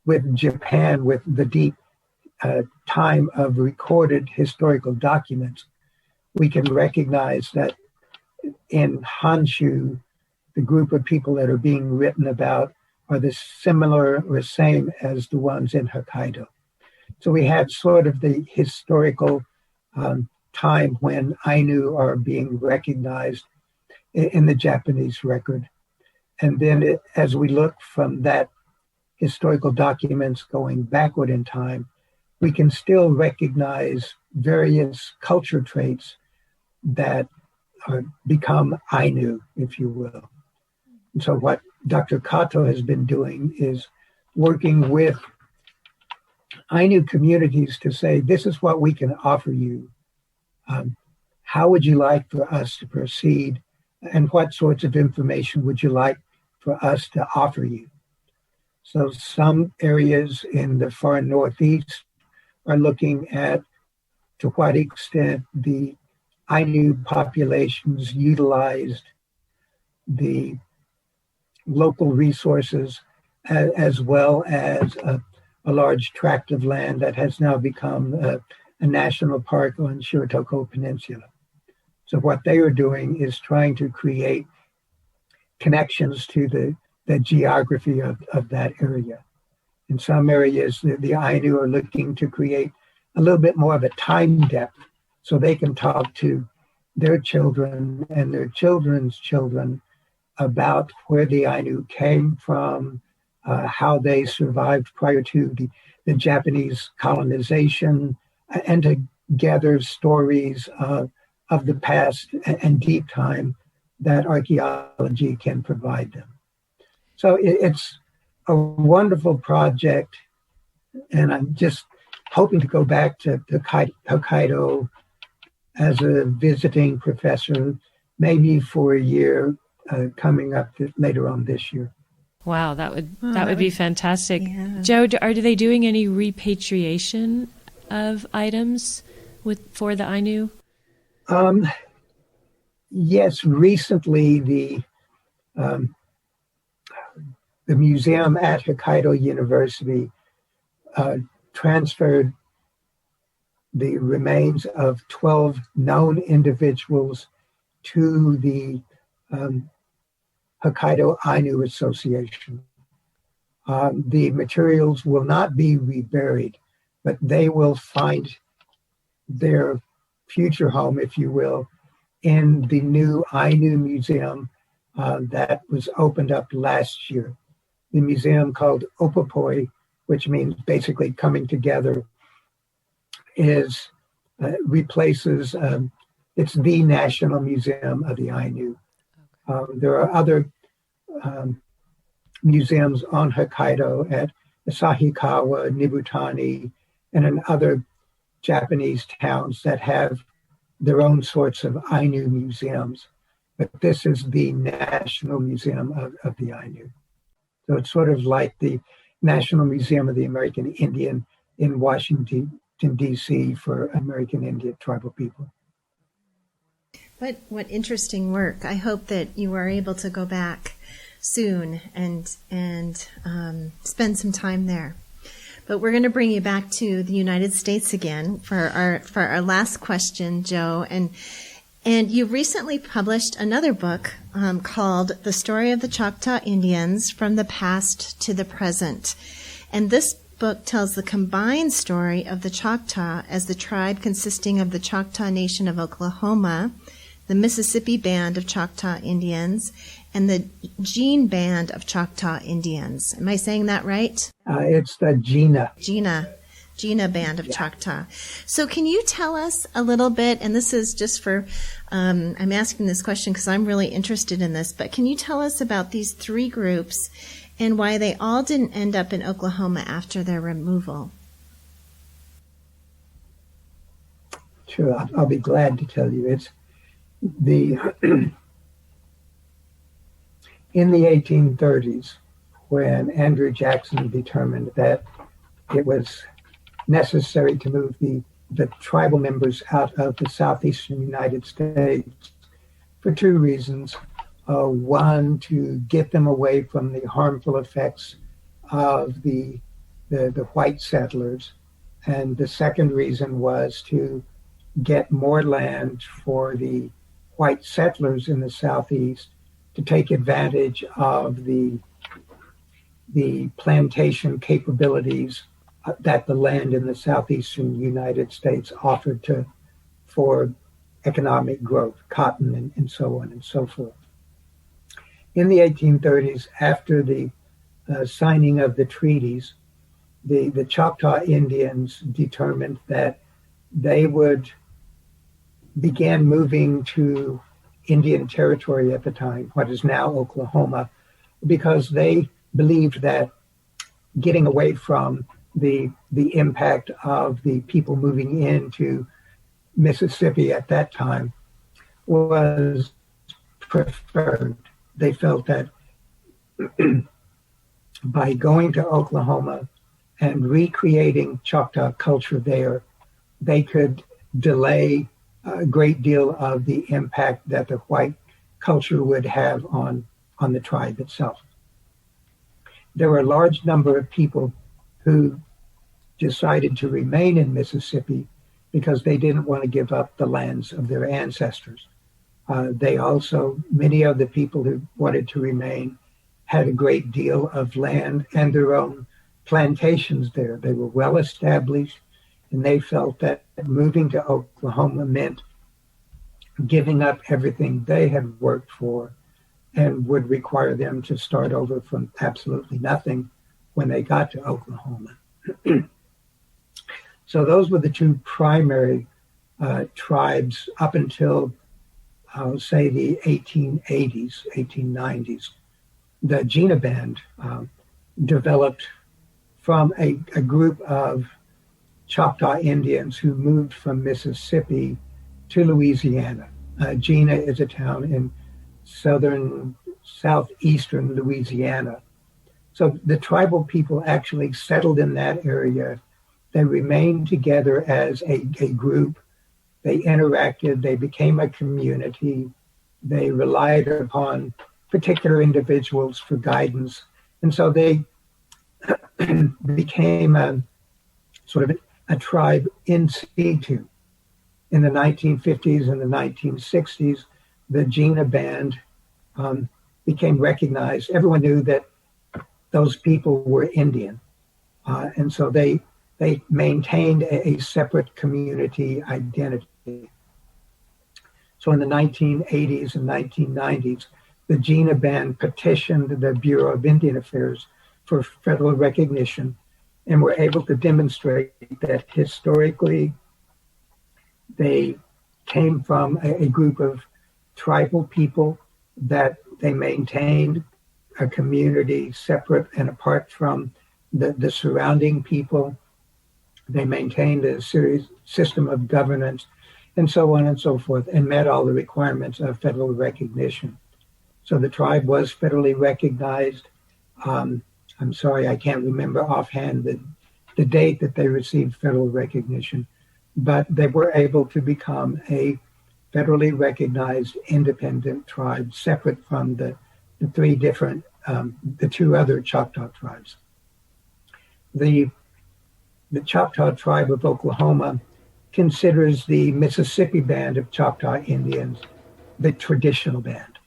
with Japan, with the deep time of recorded historical documents, we can recognize that in Honshu, the group of people that are being written about are the similar or same as the ones in Hokkaido. So we have sort of the historical time when Ainu are being recognized in the Japanese record. And then as we look from that historical documents going backward in time, we can still recognize various culture traits that become Ainu, if you will. And so what Dr. Kato has been doing is working with Ainu communities to say, this is what we can offer you. How would you like for us to proceed? And what sorts of information would you like for us to offer you? So some areas in the far northeast are looking at to what extent the Ainu populations utilized the local resources as well as a large tract of land that has now become a national park on Shiratoko Peninsula. So what they are doing is trying to create connections to the geography of that area. In some areas, the Ainu are looking to create a little bit more of a time depth so they can talk to their children and their children's children about where the Ainu came from, how they survived prior to the Japanese colonization, and to gather stories of the past and deep time that archaeology can provide them. So it's a wonderful project, and I'm just hoping to go back to Hokkaido as a visiting professor, maybe for a year coming up later on this year. Wow, that would be fantastic. Yeah. Joe, are they doing any repatriation of items for the Ainu? Yes, recently the museum at Hokkaido University transferred the remains of 12 known individuals to the Hokkaido Ainu Association. The materials will not be reburied, but they will find their future home, if you will, in the new Ainu Museum that was opened up last year. The museum called Opopoi, which means basically coming together, replaces, it's the National Museum of the Ainu. There are other museums on Hokkaido at Asahikawa, Nibutani, and in other Japanese towns that have their own sorts of Ainu museums. But this is the National Museum of the Ainu. So it's sort of like the National Museum of the American Indian in Washington, D.C. for American Indian tribal people. What interesting work. I hope that you are able to go back soon and spend some time there. But we're going to bring you back to the United States again for our last question, Joe. And you recently published another book called The Story of the Choctaw Indians from the Past to the Present. And this book tells the combined story of the Choctaw as the tribe consisting of the Choctaw Nation of Oklahoma, the Mississippi Band of Choctaw Indians, and the Jean Band of Choctaw Indians. Am I saying that right? It's the Gina Band of Choctaw. So can you tell us a little bit, and this is just for, I'm asking this question because I'm really interested in this, but can you tell us about these three groups and why they all didn't end up in Oklahoma after their removal? Sure, I'll be glad to tell you. It's in the 1830s, when Andrew Jackson determined that it was necessary to move the tribal members out of the southeastern United States for two reasons. One, to get them away from the harmful effects of the white settlers. And the second reason was to get more land for the white settlers in the southeast to take advantage of the plantation capabilities that the land in the southeastern United States offered for economic growth, cotton and so on and so forth. In the 1830s, after the signing of the treaties, the Choctaw Indians determined that they would begin moving to Indian Territory at the time, what is now Oklahoma, because they believed that getting away from the impact of the people moving into Mississippi at that time was preferred. They felt that by going to Oklahoma and recreating Choctaw culture there, they could delay a great deal of the impact that the white culture would have on the tribe itself. There were a large number of people who decided to remain in Mississippi because they didn't want to give up the lands of their ancestors. Many of the people who wanted to remain had a great deal of land and their own plantations there. They were well established, and they felt that moving to Oklahoma meant giving up everything they had worked for and would require them to start over from absolutely nothing when they got to Oklahoma. So those were the two primary tribes up until, I'll say, the 1880s, 1890s. The Gina Band developed from a group of Choctaw Indians who moved from Mississippi to Louisiana. Gina is a town in southeastern Louisiana. So the tribal people actually settled in that area. They remained together as a group. They interacted. They became a community. They relied upon particular individuals for guidance. And so they became a sort of a tribe in situ. In the 1950s and the 1960s, the Gina Band became recognized. Everyone knew that those people were Indian. And so they maintained a separate community identity. So in the 1980s and 1990s, the Gina Band petitioned the Bureau of Indian Affairs for federal recognition and were able to demonstrate that historically they came from a group of tribal people, that they maintained a community separate and apart from the surrounding people. They maintained a system of governance and so on and so forth, and met all the requirements of federal recognition. So the tribe was federally recognized. I'm sorry, I can't remember offhand the date that they received federal recognition, but they were able to become a federally recognized independent tribe, separate from the two other Choctaw tribes. The Choctaw tribe of Oklahoma considers the Mississippi Band of Choctaw Indians the traditional band,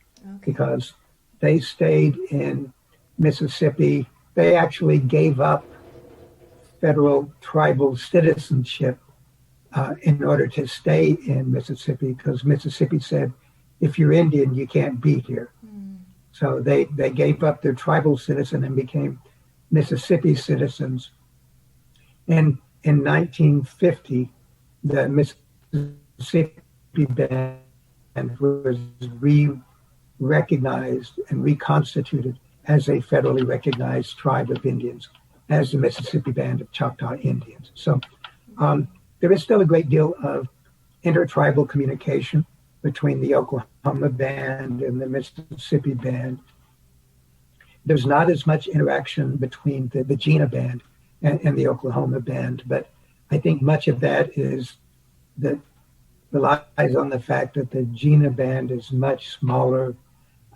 because they stayed in Mississippi. They actually gave up federal tribal citizenship in order to stay in Mississippi, because Mississippi said, if you're Indian, you can't be here. So they gave up their tribal citizen and became Mississippi citizens. And in 1950, the Mississippi Band was re-recognized and reconstituted as a federally recognized tribe of Indians, as the Mississippi Band of Choctaw Indians. So there is still a great deal of intertribal communication between the Oklahoma Band and the Mississippi Band. There's not as much interaction between the Gina Band and the Oklahoma Band, but I think much of that relies on the fact that the Gina Band is much smaller,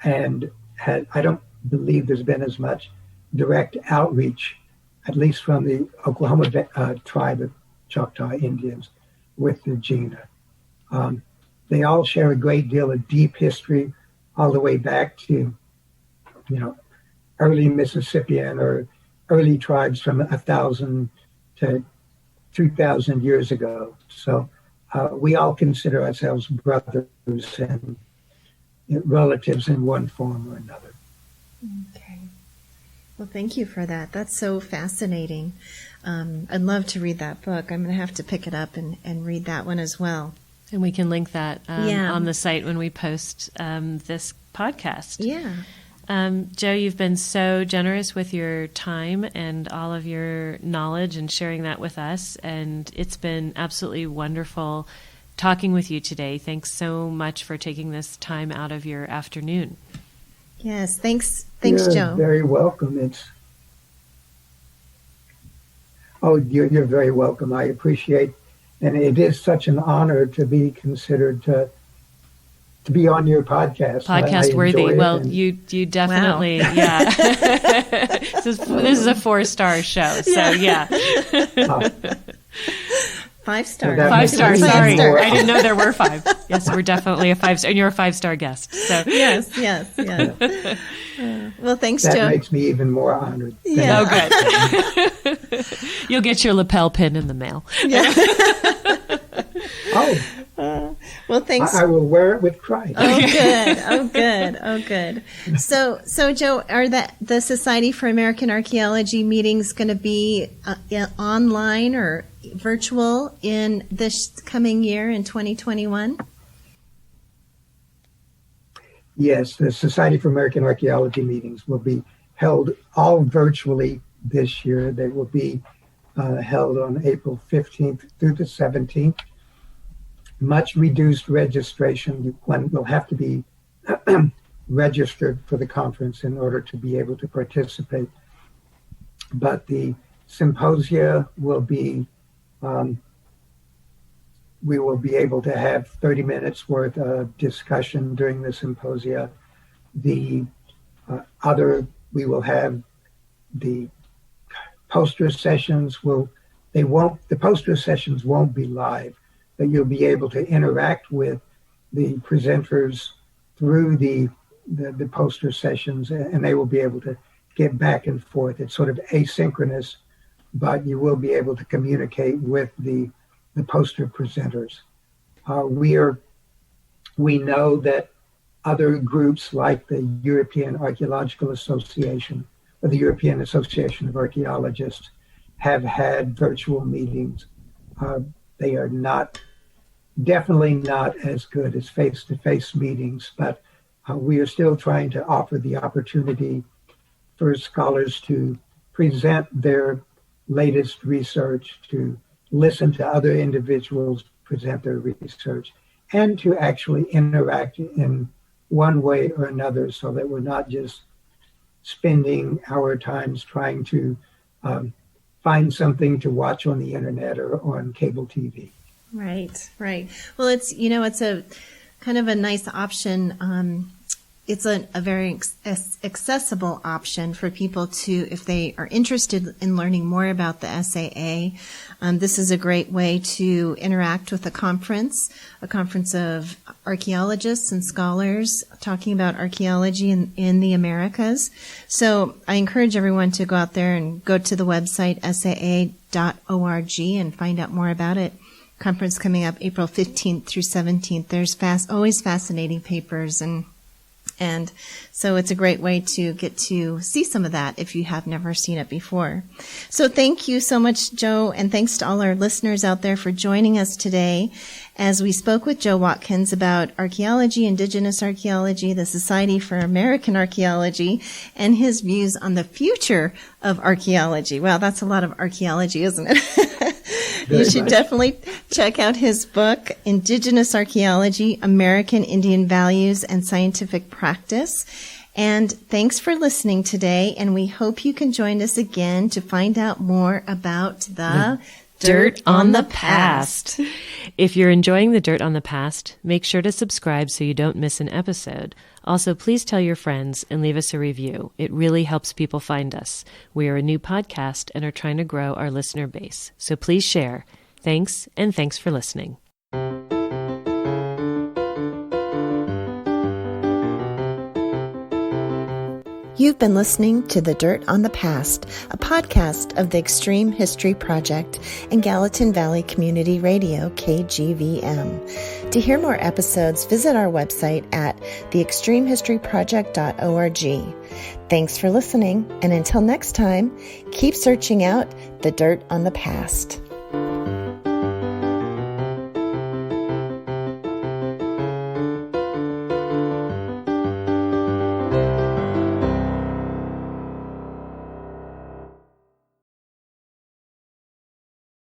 and I don't believe there's been as much direct outreach, at least from the Oklahoma tribe of Choctaw Indians, with the Gina. They all share a great deal of deep history, all the way back to, early Mississippian or early tribes from 1,000 to 2,000 years ago. So we all consider ourselves brothers and relatives in one form or another. Okay. Well, thank you for that. That's so fascinating. I'd love to read that book. I'm going to have to pick it up and read that one as well. And we can link that on the site when we post this podcast. Yeah. Joe, you've been so generous with your time and all of your knowledge and sharing that with us. And it's been absolutely wonderful talking with you today. Thanks so much for taking this time out of your afternoon. Yes, thanks, You're Joe. Very welcome. You're very welcome. I appreciate, and it is such an honor to be considered to be on your podcast. Podcast worthy. Well, you definitely, wow. Yeah. This is a 4-star show, so yeah. 5-star. 5-star. Sorry, I didn't know there were 5. Yes, we're definitely a 5-star, and you're a 5-star guest. So yes. Well, thanks, Joe. That makes me even more honored. Yeah. Oh, good. You'll get your lapel pin in the mail. Yeah. Well, thanks. I will wear it with pride. Oh, good. So, Joe, are the Society for American Archaeology meetings going to be online or virtual in this coming year in 2021? Yes, the Society for American Archaeology meetings will be held all virtually this year. They will be held on April 15th through the 17th. Much reduced registration. One will have to be registered for the conference in order to be able to participate. But the symposia will be, we will be able to have 30 minutes worth of discussion during the symposia. We will have the poster sessions. The poster sessions won't be live, but you'll be able to interact with the presenters through the poster sessions, and they will be able to get back and forth. It's sort of asynchronous, but you will be able to communicate with the poster presenters. We know that other groups like the European Archaeological Association or the European Association of Archaeologists have had virtual meetings. They are definitely not as good as face-to-face meetings, but we are still trying to offer the opportunity for scholars to present their latest research, to listen to other individuals present their research, and to actually interact in one way or another, so that we're not just spending our times trying to find something to watch on the internet or on cable TV. Right. Well, it's a kind of a nice option. It's a very accessible option for people to, if they are interested in learning more about the SAA. This is a great way to interact with a conference of archaeologists and scholars talking about archaeology in the Americas. So I encourage everyone to go out there and go to the website saa.org and find out more about it. Conference coming up April 15th through 17th. There's always fascinating papers, and so it's a great way to get to see some of that if you have never seen it before. So thank you so much, Joe, and thanks to all our listeners out there for joining us today as we spoke with Joe Watkins about archaeology, Indigenous Archaeology, the Society for American Archaeology, and his views on the future of archaeology. Wow, that's a lot of archaeology, isn't it? You should definitely check out his book, Indigenous Archaeology, American Indian Values and Scientific Practice. And thanks for listening today, and we hope you can join us again to find out more about the Dirt on the Past. If you're enjoying the Dirt on the Past, make sure to subscribe so you don't miss an episode. Also, please tell your friends and leave us a review. It really helps people find us. We are a new podcast and are trying to grow our listener base. So please share. Thanks, and thanks for listening. You've been listening to The Dirt on the Past, a podcast of the Extreme History Project and Gallatin Valley Community Radio, KGVM. To hear more episodes, visit our website at theextremehistoryproject.org. Thanks for listening, and until next time, keep searching out the dirt on the past.